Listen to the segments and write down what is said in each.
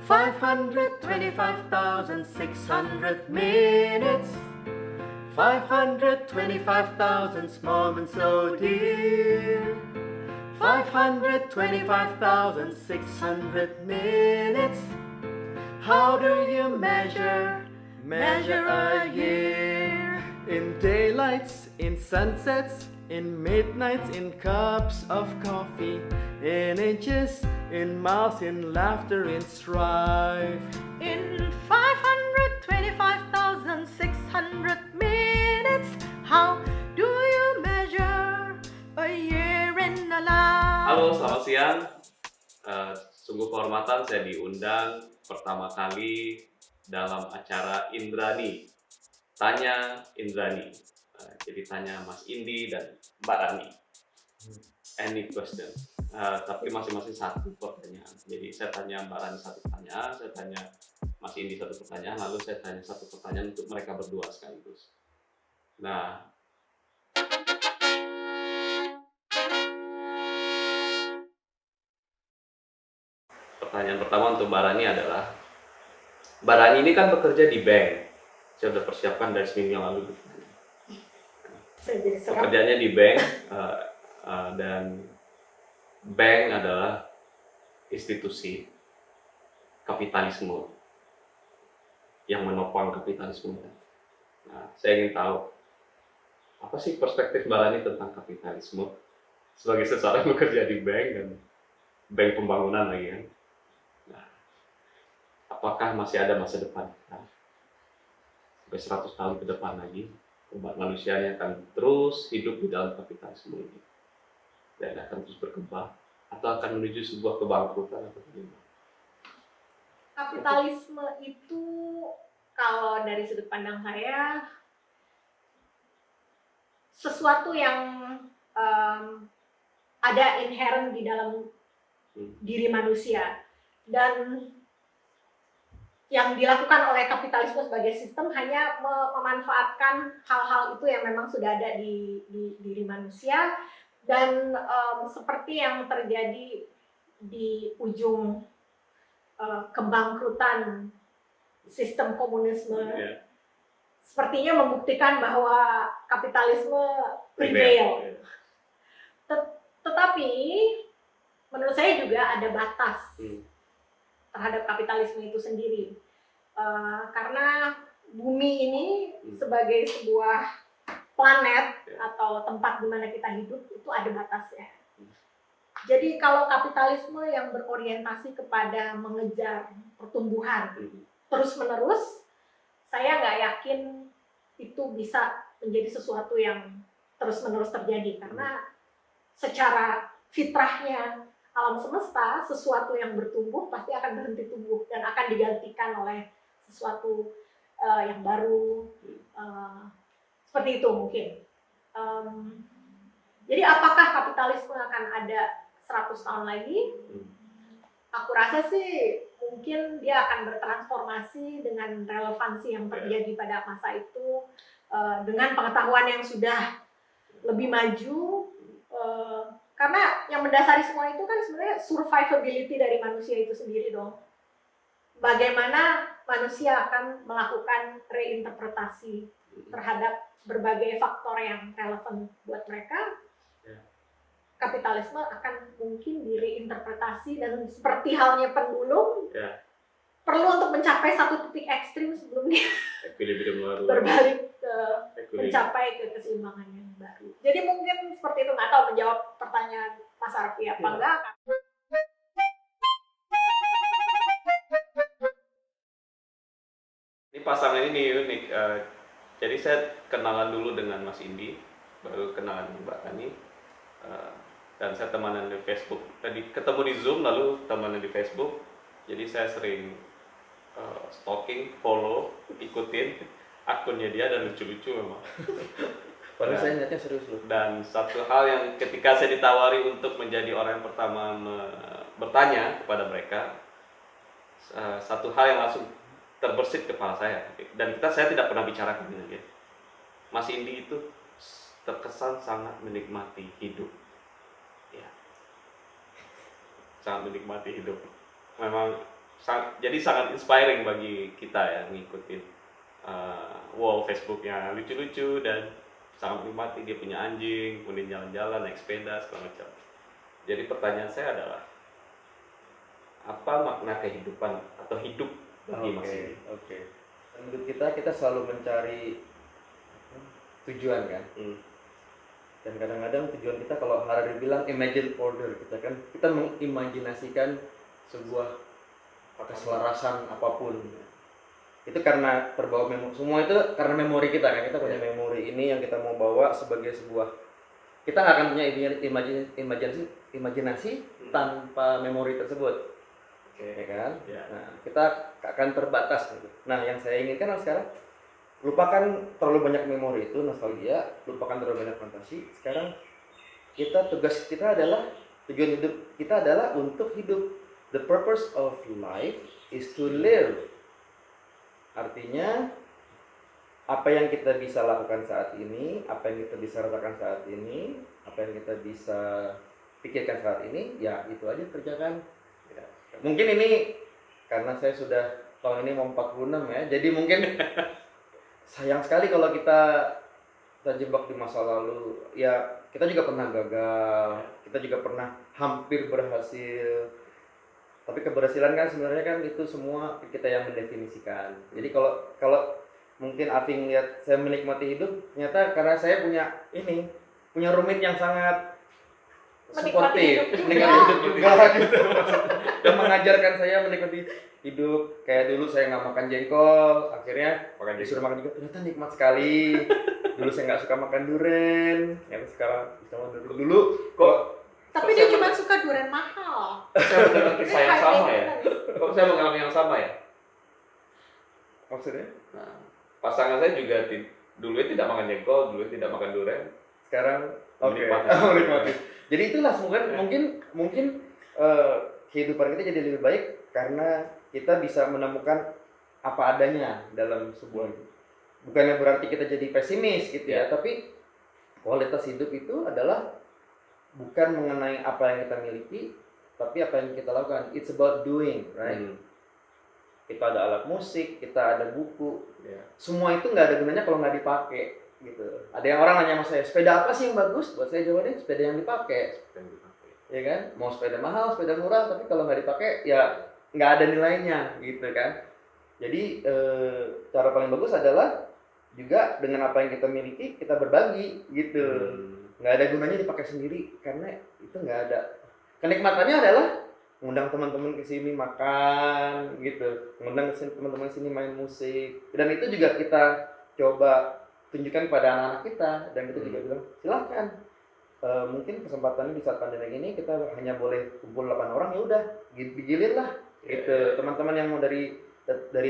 525,600 minutes, 525,000 moments so dear. 525,600 minutes. How do you measure a year? In daylights, in sunsets, in midnights, in cups of coffee, in inches, in miles, in laughter, in strife. In 525,600 minutes, how do you measure a year in a life? Halo, selamat siang. Sungguh kehormatan saya diundang pertama kali dalam acara Indrani. Tanya Indrani. Jadi tanya Mas Indi dan Mbak Rani. Any question. Tapi masing-masing satu pertanyaan. Jadi saya tanya Mbak Rani satu pertanyaan, saya tanya Mas Indi satu pertanyaan, lalu saya tanya satu pertanyaan untuk mereka berdua sekaligus. Nah, pertanyaan pertama untuk Mbak Rani adalah, Mbak Rani ini kan bekerja di bank. Saya sudah persiapkan dari seminggu yang lalu. Pekerjaannya di bank, dan bank adalah institusi kapitalisme yang menopang kapitalisme. Nah, saya ingin tahu, apa sih perspektif Mbak Rani tentang kapitalisme sebagai seseorang yang bekerja di bank dan bank pembangunan lagi kan? Nah, apakah masih ada masa depan sampai 100 tahun ke depan lagi umat manusianya akan terus hidup di dalam kapitalisme ini dan akan terus berkembang, atau akan menuju sebuah kebangkrutan atau bagaimana? Kapitalisme itu kalau dari sudut pandang saya sesuatu yang ada inherent di dalam diri manusia, dan yang dilakukan oleh kapitalisme sebagai sistem hanya memanfaatkan hal-hal itu yang memang sudah ada di diri manusia. Dan seperti yang terjadi di ujung kebangkrutan sistem komunisme, sepertinya membuktikan bahwa kapitalisme prevail. Tetapi menurut saya juga ada batas terhadap kapitalisme itu sendiri, karena bumi ini sebagai sebuah planet atau tempat di mana kita hidup itu ada batasnya. Jadi kalau kapitalisme yang berorientasi kepada mengejar pertumbuhan terus-menerus, saya nggak yakin itu bisa menjadi sesuatu yang terus-menerus terjadi, karena secara fitrahnya alam semesta, sesuatu yang bertumbuh pasti akan berhenti tumbuh dan akan digantikan oleh sesuatu yang baru. Seperti itu mungkin. Jadi apakah kapitalisme akan ada 100 tahun lagi? Aku rasa sih mungkin dia akan bertransformasi dengan relevansi yang terjadi pada masa itu, dengan pengetahuan yang sudah lebih maju, karena yang mendasari semua itu kan sebenarnya survivability dari manusia itu sendiri dong. Bagaimana manusia akan melakukan reinterpretasi terhadap berbagai faktor yang relevan buat mereka. Kapitalisme akan mungkin direinterpretasi, dan seperti halnya pendulum, perlu untuk mencapai satu titik ekstrim sebelum dia berbalik ke mencapai ke keseimbangan yang baru. Jadi mungkin seperti itu, nggak tahu menjawab pertanyaan Mas Arfi apa enggak. Ini pasangan ini unik. Jadi saya kenalan dulu dengan Mas Indi, baru kenalan dengan Mbak Rani, dan saya temanan di Facebook. Tadi ketemu di Zoom, lalu temanan di Facebook. Jadi saya sering stalking, follow, ikutin akunnya dia, dan lucu-lucu memang. Padahal saya niatnya serius loh. Dan satu hal yang ketika saya ditawari untuk menjadi orang yang pertama bertanya kepada mereka, satu hal yang langsung terbersit kepala saya, dan saya tidak pernah bicarakan dengan dia. Mas Indi itu terkesan sangat menikmati hidup, sangat menikmati hidup. Memang jadi sangat inspiring bagi kita ya ngikutin wall Facebooknya lucu-lucu dan sangat menikmati. Dia punya anjing, kemudian jalan-jalan, naik sepeda segala macam. Jadi pertanyaan saya adalah apa makna kehidupan atau hidup bagi Mas ini? Oke. Menurut kita selalu mencari tujuan kan. Dan kadang-kadang tujuan kita, kalau Harari bilang imagine order, kita mengimajinasikan sebuah keselarasan apapun. Itu karena terbawa memori, semua itu karena memori kita kan. Kita punya memori ini yang kita mau bawa sebagai sebuah, kita nggak akan punya imajinasi tanpa memori tersebut. Ya kan? Nah, kita akan terbatas gitu. Nah, yang saya inginkan sekarang, lupakan terlalu banyak memori itu, nostalgia, lupakan terlalu banyak fantasi. Sekarang tugas kita adalah, tujuan hidup kita adalah untuk hidup. The purpose of life is to live. Artinya apa yang kita bisa lakukan saat ini, apa yang kita bisa rasakan saat ini, apa yang kita bisa pikirkan saat ini, ya itu aja kerjakan. Ya. Mungkin ini karena saya sudah tahun ini mau 46 ya, jadi mungkin sayang sekali kalau kita terjebak di masa lalu. Ya, kita juga pernah gagal, kita juga pernah hampir berhasil. Tapi keberhasilan kan sebenarnya kan itu semua kita yang mendefinisikan. Jadi kalau mungkin Afing lihat saya menikmati hidup, ternyata karena saya punya roommate yang sangat suportif, menikmati hidup juga gitu. Dan mengajarkan saya menikmati hidup. Kayak dulu saya nggak makan jengkol, akhirnya disuruh makan jengkol, ternyata nikmat sekali. Dulu saya nggak suka makan durian, sekarang bisa makan dulu kok. Tapi dia cuma suka durian mahal. Saya mengalami kisah yang sama ya. Kok saya mengalami yang sama ya? Maksudnya? Nah, pasangan saya juga dulunya tidak makan jengkol, dulunya tidak makan durian. Sekarang menikmati. Jadi itulah mungkin kehidupan kita jadi lebih baik karena kita bisa menemukan apa adanya dalam sebuah. Bukannya berarti kita jadi pesimis gitu ya, tapi kualitas hidup itu adalah bukan mengenai apa yang kita miliki, tapi apa yang kita lakukan. It's about doing, right? Kita ada alat musik, kita ada buku, semua itu nggak ada gunanya kalau nggak dipakai, gitu. Ada yang orang nanya sama saya, sepeda apa sih yang bagus? Buat saya jawabnya sepeda yang dipakai, ya kan? Mau sepeda mahal, sepeda murah, tapi kalau nggak dipakai, ya nggak ada nilainya, gitu kan? Jadi cara paling bagus adalah juga dengan apa yang kita miliki kita berbagi, gitu. Nggak ada gunanya dipakai sendiri karena itu nggak ada. Kenikmatannya adalah ngundang teman-teman ke sini makan gitu, ngundang teman-teman ke sini main musik, dan itu juga kita coba tunjukkan pada anak-anak kita, dan kita juga bilang silahkan. Mungkin kesempatannya di saat pandemi ini kita hanya boleh kumpul 8 orang, ya udah gilir lah gitu. Teman-teman yang mau dari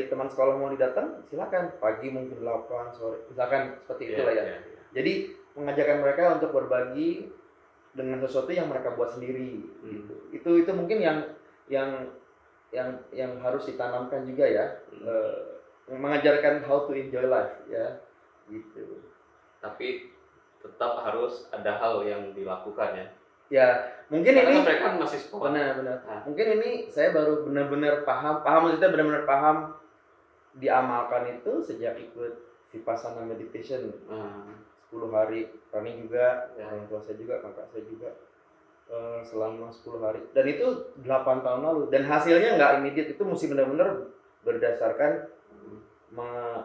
teman sekolah mau datang silakan, pagi mungkin 8 sore misalkan seperti itulah ya. Jadi mengajarkan mereka untuk berbagi dengan sesuatu yang mereka buat sendiri. Gitu. Itu mungkin yang harus ditanamkan juga ya. Mengajarkan how to enjoy life ya. Gitu. Tapi tetap harus ada hal yang dilakukan ya. Ya, mungkin karena ini mereka masih sekolah. Benar. Mungkin ini saya baru benar-benar paham maksudnya benar-benar paham diamalkan itu sejak ikut Vipassana meditation. 10 hari, Rani juga, orang tua saya juga, kakak saya juga selama 10 hari. Dan itu 8 tahun lalu. Dan hasilnya nggak immediate, itu mesti benar-benar berdasarkan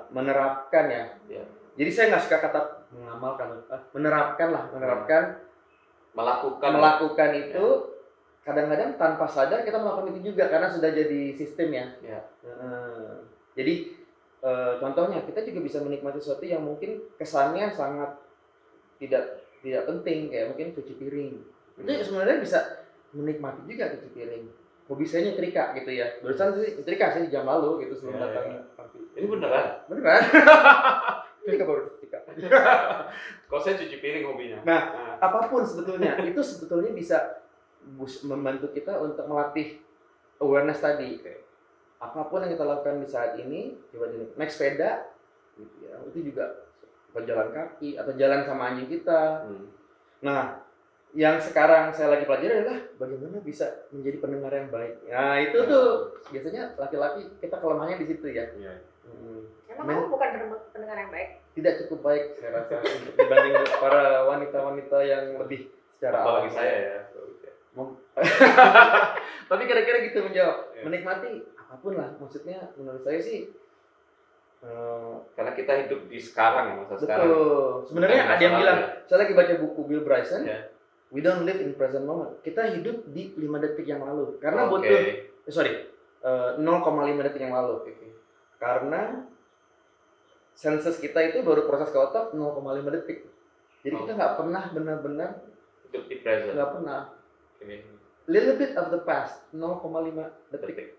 menerapkan ya. Jadi saya nggak suka kata mengamalkan, menerapkan, melakukan itu. Kadang-kadang tanpa sadar kita melakukan itu juga karena sudah jadi sistem ya. Jadi contohnya kita juga bisa menikmati sesuatu yang mungkin kesannya sangat tidak penting, kayak mungkin cuci piring. Itu sebenarnya bisa menikmati juga cuci piring. Hobi saya nyetrika gitu ya. Barusan sih nyetrika sih jam lalu gitu sebelum datang. Ini beneran? Beneran. Nyetrika baru nyetrika. Kalau saya cuci piring hobinya. Nah, apapun sebetulnya itu sebetulnya bisa membantu kita untuk melatih awareness tadi. Apapun yang kita lakukan di saat ini, coba naik sepeda, gitu ya, itu juga jalan kaki atau jalan sama anjing kita. Nah, yang sekarang saya lagi pelajari adalah bagaimana bisa menjadi pendengar yang baik. Nah itu tuh biasanya laki-laki kita kelemahannya di situ ya. Iya. Emang kamu bukan pendengar yang baik? Tidak cukup baik saya rasa untuk dibanding para wanita-wanita yang lebih secara Apalagi alami. saya ya. Tapi kira-kira gitu menjawab, Iya. menikmati apapun lah. Maksudnya menurut saya sih Karena kita hidup di sekarang ya, masa sekarang. betul. Sebenarnya Bukan ada yang masa bilang, lalu. saya lagi baca buku Bill Bryson, Ya. we don't live in present moment. Kita hidup di 5 detik yang lalu. Karena Oke. butuh 0,5 detik yang lalu. Karena sensus kita itu baru proses ke otak 0,5 detik. Jadi kita nggak pernah benar-benar, Hidup di present. nggak pernah. Oke. Little bit of the past, 0,5 detik.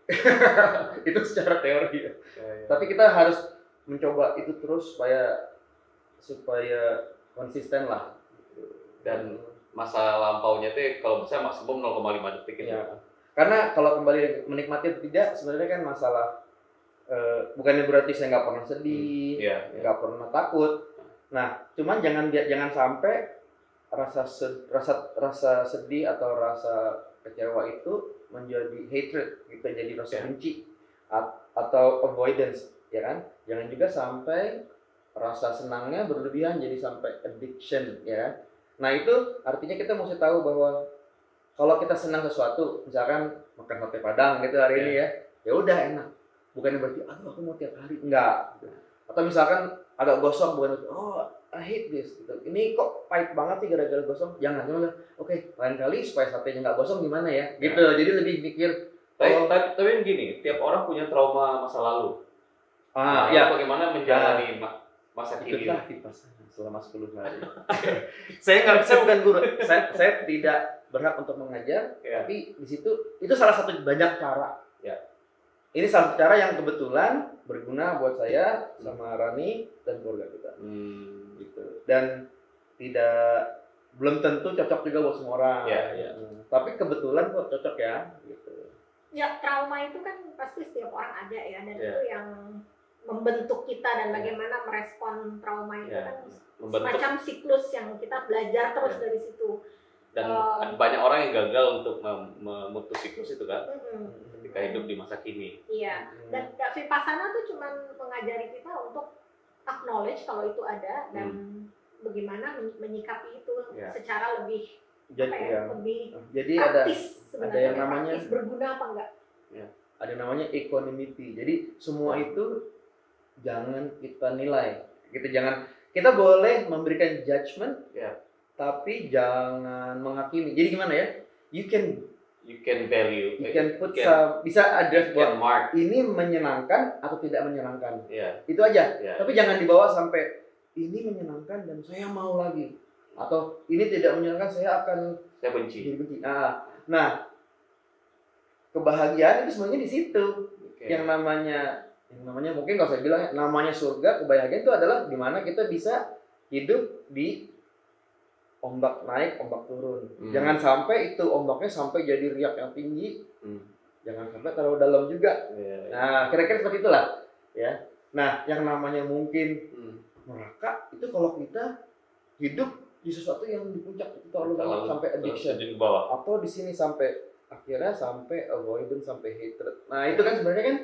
Itu secara teori ya. Ya. Tapi kita harus mencoba itu terus supaya konsisten lah. Dan masa lampaunya itu kalau bisa maksimum 0,5 detik gitu. Ya. Karena kalau kembali menikmati atau tidak sebenarnya kan masalah bukannya berarti saya nggak pernah sedih, Iya. nggak pernah takut. Nah, cuman jangan sampai rasa sedih atau rasa kecewa itu menjadi hatred, gitu, jadi rasa benci atau avoidance, ya kan? Jangan juga sampai rasa senangnya berlebihan jadi sampai addiction, ya kan? Nah itu artinya kita mesti tahu bahwa kalau kita senang sesuatu, misalkan makan sate padang gitu hari ini ya udah enak. Bukannya berarti aku mau tiap hari, enggak. Atau misalkan agak gosong, bukan I hate this gitu. Ini kok pahit banget sih gara-gara gosong. Jangan, oke, lain kali supaya satenya nggak gosong gimana ya? Gitu. Jadi lebih mikir. Tapi gini, tiap orang punya trauma masa lalu. Ya. Bagaimana menjalani masa kini? Ikutlah Vipassana selama 10 hari. saya bukan guru. Saya tidak berhak untuk mengajar, tapi di situ itu salah satu banyak cara. Ya. Ini salah satu cara yang kebetulan berguna buat saya sama Rani dan keluarga kita. Gitu. Dan belum tentu cocok juga buat semua orang. Ya. Tapi kebetulan kok cocok ya. Gitu. Ya, trauma itu kan pasti setiap orang ada ya, dan itu yang membentuk kita dan bagaimana merespon trauma itu kan semacam siklus yang kita belajar terus dari situ. Dan banyak orang yang gagal untuk memutus siklus itu kan, ketika hidup di masa kini. Iya, dan Vipassana tuh cuma mengajari kita untuk acknowledge kalau itu ada dan bagaimana menyikapi itu secara lebih lebih praktis sebenarnya. Ada yang namanya praktis, berguna apa enggak? Ya, ada yang namanya equanimity. Jadi semua itu jangan kita nilai. Kita boleh memberikan judgment, tapi jangan menghakimi. Jadi gimana ya? You can value. You can put bisa address buat ini menyenangkan atau tidak menyenangkan. Itu aja. Tapi jangan dibawa sampai ini menyenangkan dan saya mau lagi. Atau ini tidak menyenangkan saya benci. Nah, kebahagiaan itu sebenarnya di situ. Yang namanya mungkin kalau saya bilang namanya surga, kebahagiaan itu adalah di mana kita bisa hidup di ombak naik, ombak turun. Jangan sampai itu ombaknya sampai jadi riak yang tinggi. Jangan sampai terlalu dalam juga. Nah, kira-kira seperti itulah, ya. Nah, yang namanya mungkin neraka itu kalau kita hidup di sesuatu yang di puncak itu terlalu sampai addiction. Atau di sini sampai akhirnya sampai avoidance, sampai hatred. Nah, itu kan sebenarnya kan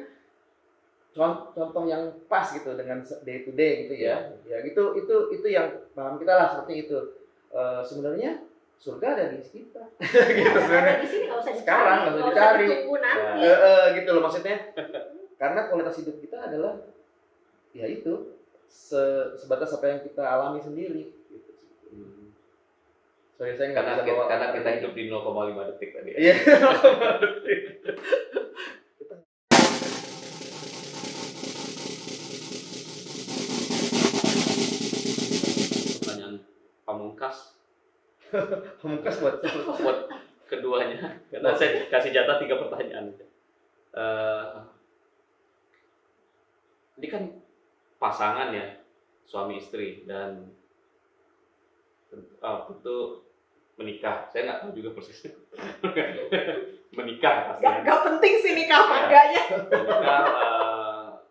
contoh yang pas gitu dengan day to day gitu ya. Ya itu yang paham kita lah seperti itu. Sebenarnya surga ada di kita. Gitu sebenarnya. Ada di sini enggak usah dicari. Sekarang enggak usah dicari. Tunggu nanti. Gitu loh maksudnya. Karena kualitas hidup kita adalah ya itu sebatas apa yang kita alami sendiri gitu. Sorry, saya nggak bisa bawa karena kita hidup di 0,5 detik tadi. Iya, 0,5 detik. Pertanyaan pamungkas buat keduanya. Karena saya kasih jatah 3 pertanyaan. Ini kan pasangan ya, suami istri, dan tentu menikah. Saya nggak tahu juga persisnya. Menikah pasti. Gak penting sih nikah apa enggaknya. Menikah,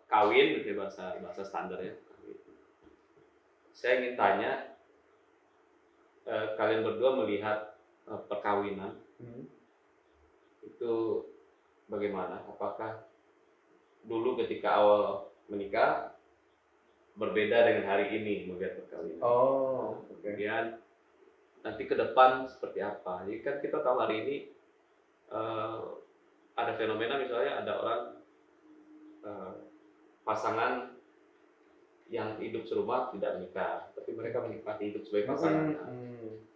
kawin gitu ya, bahasa standar ya. Saya ingin tanya, kalian berdua melihat perkawinan itu bagaimana? Apakah dulu ketika awal menikah berbeda dengan hari ini melihat perkawinan? Kemudian nanti ke depan seperti apa? Jadi kan kita tahu hari ini ada fenomena misalnya ada orang pasangan yang hidup serumah tidak menikah, tapi mereka menikmati hidup sebagai pasangan.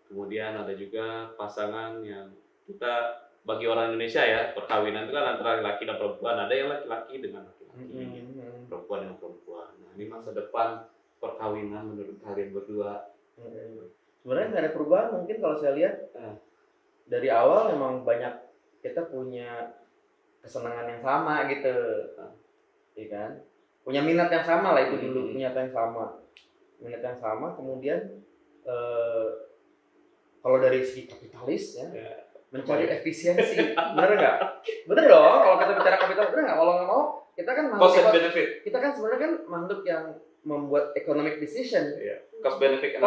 Kemudian ada juga pasangan yang kita bagi orang Indonesia ya, perkawinan itu kan antara laki dan perempuan, ada yang laki-laki dengan laki-laki, perempuan dengan perempuan. Nah, ini masa depan perkawinan menurut kalian berdua? Sebenarnya nggak ada perubahan, mungkin kalau saya lihat dari awal memang banyak kita punya kesenangan yang sama gitu, ya kan? Punya minat yang sama lah itu dulu, minat yang sama. Kemudian kalau dari segi kapitalis ya, mencari efisiensi, bener nggak? Bener dong, kalau kita bicara kapitalis, bener nggak? Kalau nggak mau, kita kan cost and benefit. Kita kan sebenarnya kan makhluk yang membuat economic decision. Cost benefit,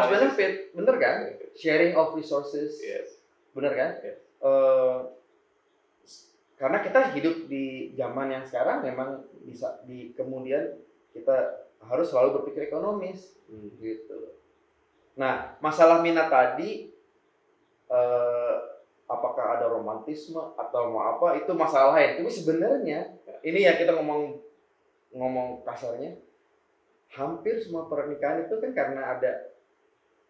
bener kan? Sharing of resources, bener kan? Karena kita hidup di zaman yang sekarang memang bisa kemudian kita harus selalu berpikir ekonomis, gitu. Nah, masalah minat tadi, apakah ada romantisme atau mau apa, itu masalah lain. Tapi sebenarnya ini ya kita ngomong kasarnya, hampir semua pernikahan itu kan karena ada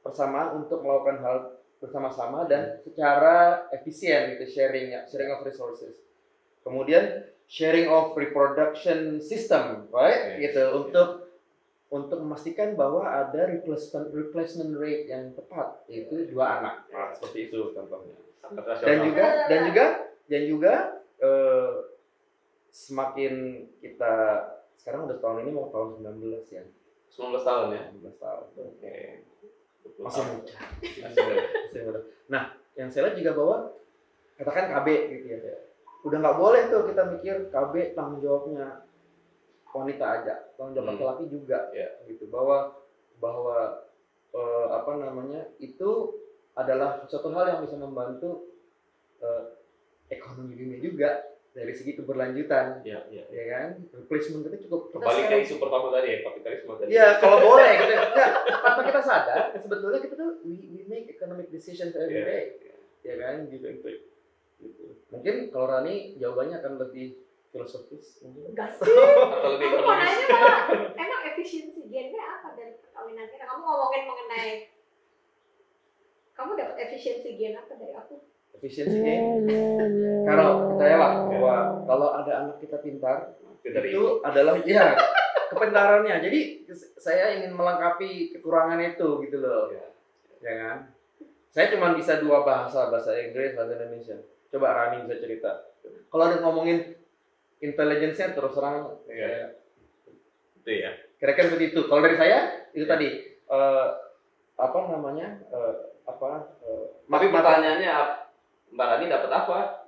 persamaan untuk melakukan hal bersama-sama dan secara efisien gitu, sharing of resources. Kemudian sharing of reproduction system, right? Gitu untuk memastikan bahwa ada replacement rate yang tepat, yaitu 2 anak. Nah, seperti itu contohnya. Dan juga semakin kita sekarang udah tahun ini mau tahun 19 ya. 19 tahun ya? 19 tahun. Oke. Masih muda. Nah, yang saya lihat juga bahwa katakan KB gitu ya. Udah nggak boleh tuh kita mikir KB tanggung jawabnya wanita aja, tanggung jawab laki-laki juga, gitu. Bahwa itu adalah suatu hal yang bisa membantu ekonomi dunia juga dari segi keberlanjutan, ya kan? Replacement itu cukup. Kembali ke isu pertama tadi ya, kapitalisme tadi. Iya, kalau boleh gitu. Enggak, tanpa kita sadar, sebetulnya kita tuh we make economic decisions every day, ya kan? Gitu. Mungkin kalau Rani jawabannya akan lebih filosofis. Enggak sih. Atau lebih aku mau nanya malah, emang efisiensi gennya apa dari perkawinan kita? Kamu ngomongin mengenai, kamu dapat efisiensi gen apa dari aku? Efisiensi gen? Kalau percayalah bahwa kalau ada anak kita pintar, itu adalah kepintarannya. Jadi saya ingin melengkapi kekurangan itu gitu loh, ya kan? Saya cuma bisa 2 bahasa Inggris, bahasa Indonesia. Coba Rani bisa cerita. Kalau ada ngomongin intelligence-nya terus terang, itu ya. Kira-kira seperti itu. Kalau dari saya itu tadi tapi pertanyaannya, Mbak Rani dapat apa?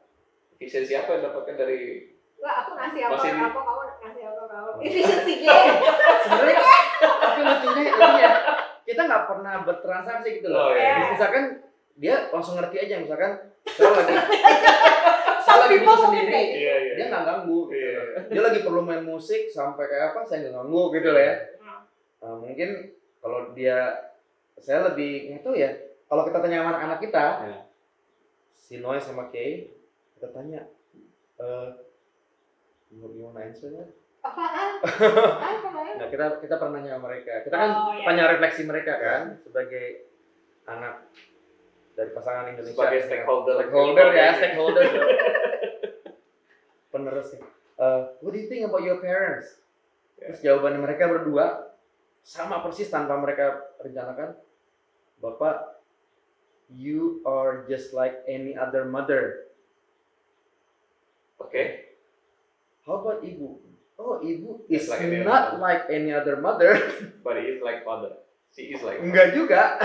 Efisiensi apa yang dapatkan dari? Enggak, aku ngasih apa kamu ngasih apa kamu? Efisiensi gen. Sebenarnya tapi lucunya kita nggak pernah bertransaksi gitu loh. Misalkan dia langsung ngerti aja, misalkan saya lagi butuh sendiri, dia nggak ganggu. Gitu. Dia lagi perlu main musik sampai kayak apa, saya nggak ganggu gitu loh ya. Nah, mungkin kalau saya lebih nggak tahu ya. Kalau kita tanya sama anak-anak kita, si Noy sama Kay, kita tanya, gimana answernya? Apaan? Nah, kita pernah nanya sama mereka. Kita kan tanya refleksi mereka kan sebagai anak dari pasangan Indonesia. Sebagai stakeholder. Penerus ya. What do you think about your parents? Terus jawaban mereka berdua sama persis tanpa mereka rencanakan. Bapak, you are just like any other mother. Okay. How about ibu? Oh, ibu is like not like any other mother. But he is like father. She is like. Enggak juga.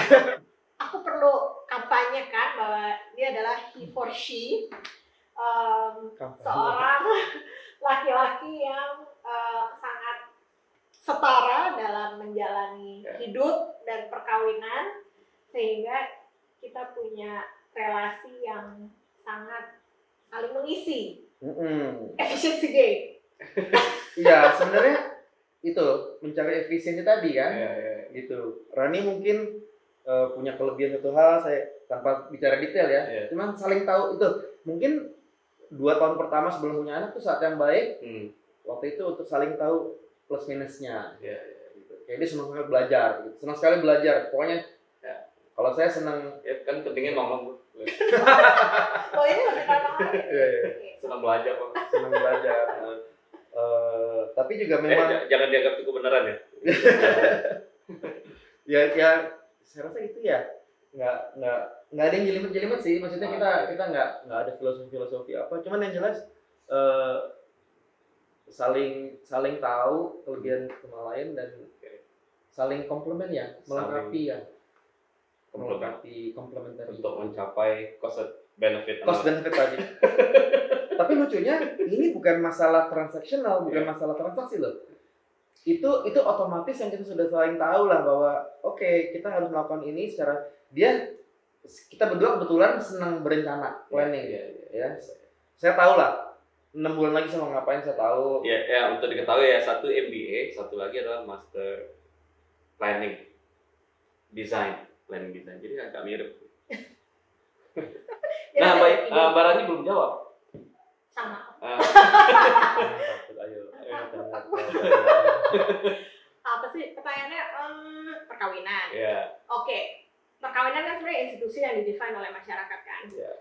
Aku perlu kampanyekan bahwa dia adalah he for she, seorang laki-laki yang sangat setara dalam menjalani hidup dan perkawinan, sehingga kita punya relasi yang sangat saling mengisi. Mm-mm. Efficiency gain. Iya, sebenarnya itu mencari efisiensi tadi kan. Iya. Gitu. Rani mungkin punya kelebihan satu hal, saya tanpa bicara detail ya. Iya. Cuman saling tahu itu. Mungkin 2 tahun pertama sebelum punya anak tuh saat yang baik. Waktu itu untuk saling tahu plus minusnya. Iya. Gitu. Kayak dia senang sekali belajar. Gitu. Senang sekali belajar. Pokoknya Ya. kalau saya senang Ya kan pentingnya ngomong. Oh ini lebih gampang lagi. Iya. Senang belajar kok. senang belajar. Tapi juga memang Jangan dianggap itu kebenaran ya. ya saya rasa itu ya nggak ada yang jelimet sih, maksudnya kita nggak ada filosofi apa, cuman yang jelas saling tahu kelebihan sama lain dan saling komplement ya, melengkapi ya, komplementari untuk mencapai cost benefit tadi. Tapi lucunya ini bukan masalah transaksional, bukan masalah transaksi loh. Itu otomatis yang kita sudah saling tahu lah bahwa oke, kita harus melakukan ini secara kita berdua kebetulan senang berencana, planning. Ya. Saya tahu lah 6 bulan lagi saya mau ngapain, saya tahu. Ya untuk diketahui ya, satu MBA, satu lagi adalah Master Planning Design. Jadi agak mirip. Nah, baik, Mbak Rani belum jawab. Sama. Ayo. Apa sih pertanyaannya? Perkawinan. Iya. Oke. Perkawinan kan sebenarnya institusi yang didefine oleh masyarakat kan. Iya.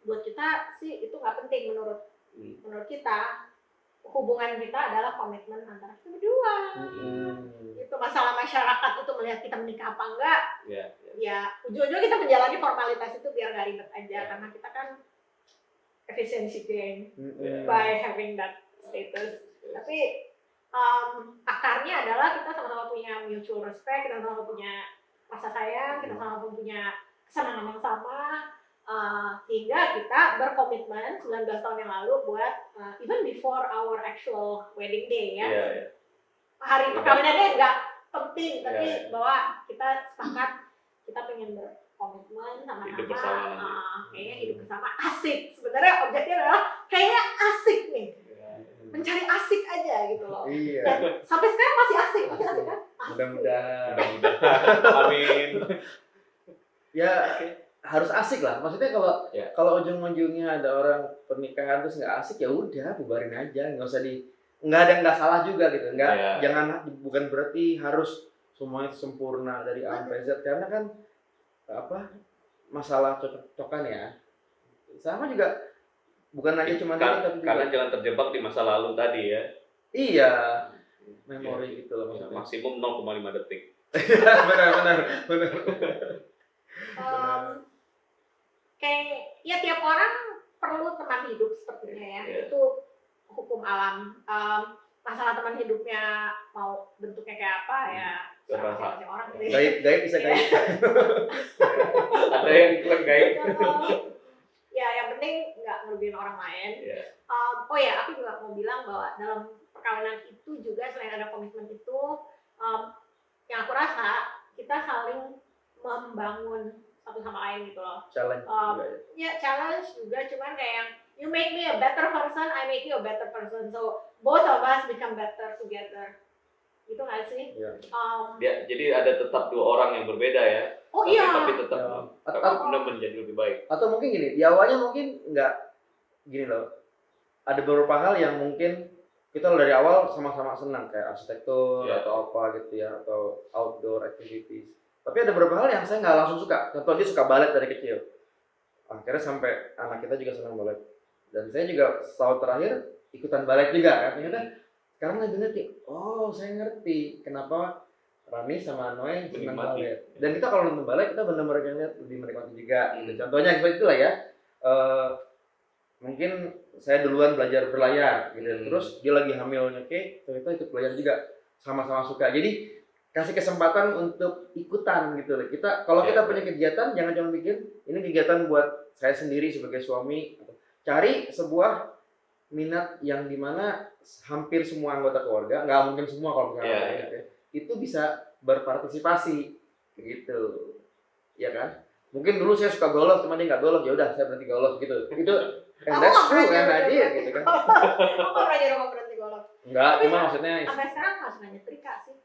Buat kita sih itu nggak penting menurut kita. Hubungan kita adalah komitmen antara kita berdua. Itu masalah masyarakat itu melihat kita menikah apa enggak. Ya ujung-ujungnya kita menjalani formalitas itu biar nggak ribet aja, karena kita kan efficiency gain by having that status. Tapi akarnya adalah kita sama-sama punya mutual respect, kita sama-sama punya rasa sayang, kita sama-sama punya kesenangan yang sama, sehingga kita berkomitmen 19 tahun yang lalu buat even before our actual wedding day ya. Hari perkawinannya nggak penting, tapi bahwa kita sepakat kita pengen berkomitmen sama-sama, hidup bersama. Kayaknya hidup bersama asik. Sebenarnya objeknya adalah kayaknya asik nih. Mencari asik aja gitu loh. Iya. Dan sampai sekarang masih asik kan? Asik. Mudah-mudahan. Amin. Ya harus asik lah. Maksudnya kalau ujung-ujungnya ada orang pernikahan terus nggak asik, ya udah bubarin aja, nggak salah juga gitu. Jangan, bukan berarti harus semuanya sempurna dari A sampai Z, karena kan masalah cocok-cocokan ya. Sama juga bukan hanya cuma ini, tapi juga karena jangan terjebak di masa lalu tadi ya. Iya, memori gitu loh maksudnya. Maksimum 0,5 detik. benar. Kayak ya tiap orang perlu teman hidup sepertinya ya. Itu hukum alam. Masalah teman hidupnya mau bentuknya kayak apa ya masing-masing orang gitu. Gaib bisa gaib. Ada yang kurang gaib. Ya yang penting nggak ngerugiin orang lain. Oh ya, aku juga mau bilang bahwa dalam perkawinan itu juga selain ada komitmen itu, yang aku rasa kita saling membangun satu sama lain gitu loh. Challenge juga ya. Ya challenge juga, cuman kayak yang you make me a better person, I make you a better person, so both of us become better together. Gitu nggak sih? Iya. Jadi ada tetap 2 orang yang berbeda ya. Oh iya. Tapi tetap menjadi lebih baik. Atau mungkin gini, di awalnya mungkin nggak gini loh. Ada beberapa hal yang mungkin kita dari awal sama-sama senang, kayak arsitektur atau apa gitu ya, atau outdoor activities. Tapi ada beberapa hal yang saya nggak langsung suka. Contoh, dia suka balet dari kecil. Akhirnya sampai anak kita juga senang balet. Dan saya juga setahun terakhir ikutan balet juga kan. Ternyata sekarang lebih ngerti. Oh, saya ngerti kenapa Rani sama Noe senang balet. Dan kita kalau nonton balet, kita benar-benar lihat lebih menikmati juga. Gitu. Contohnya seperti itulah ya. Mungkin saya duluan belajar berlayar gitu. Terus dia lagi hamilnya, ternyata ikut belajar juga, sama-sama suka. Jadi kasih kesempatan untuk ikutan gitu. Kita punya kegiatan, jangan cuma bikin ini kegiatan buat saya sendiri sebagai suami. Cari sebuah minat yang dimana hampir semua anggota keluarga, nggak mungkin semua kalau misalnya itu bisa berpartisipasi gitu, ya kan? Mungkin dulu saya suka golf, cuma dia nggak golf, ya udah saya berhenti golf gitu. Itu and Aku that's nggak true, pernah and I nyuruh did dia gitu kan. Aku nggak pernah nyuruh kamu berhenti golf. Enggak, Tapi cuma maksudnya. Sampai sekarang nggak suka nyetrika sih.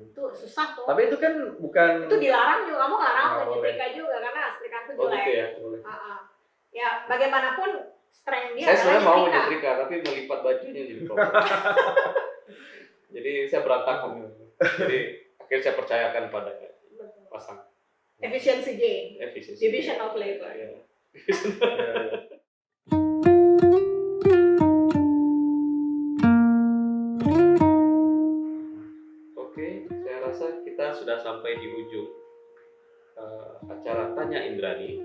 Itu susah tuh. Tapi itu kan bukan. Itu dilarang juga, kamu ngelarang Nggak untuk boleh. nyetrika juga karena setrika itu Oh jelek. gitu ya. Boleh. Ya bagaimanapun strength dia Saya sebenarnya mau nyetrika. nyetrika tapi melipat bajunya jadi problem. Jadi saya berantakan. Jadi akhirnya saya percayakan pada Betul. pasangan. Efficiency gain. Efisiensi. Division of labor. Ya. Oke, saya rasa kita sudah sampai di ujung acara Tanya Indrani.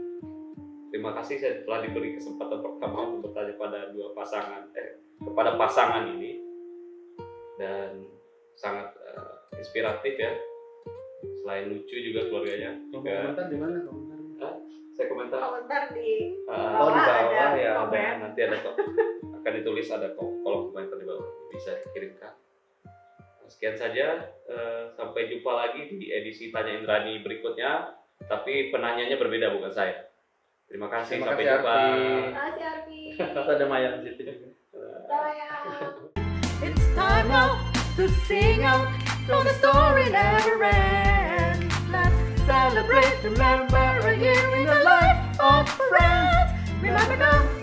Terima kasih saya telah diberi kesempatan pertama untuk bertanya pada kepada pasangan ini, dan sangat inspiratif ya. Selain lucu juga keluarganya. Komentar di mana komentar? Saya komentar. Komentar di Oh, di bawah bawah, ada ya, komen. Nanti ada akan ditulis, ada kolom komentar di bawah, bisa kirimkan. Sekian saja, sampai jumpa lagi di edisi Tanya Indrani berikutnya, tapi penanyanya berbeda, bukan saya. Terima kasih, Terima sampai kasih, jumpa. Arfi. Terima kasih Arfi. Ada Maya di situ juga. Sayang. It's time now to sing out, so the story never ends. Let's celebrate, remember a year in the life of friends. Remember now.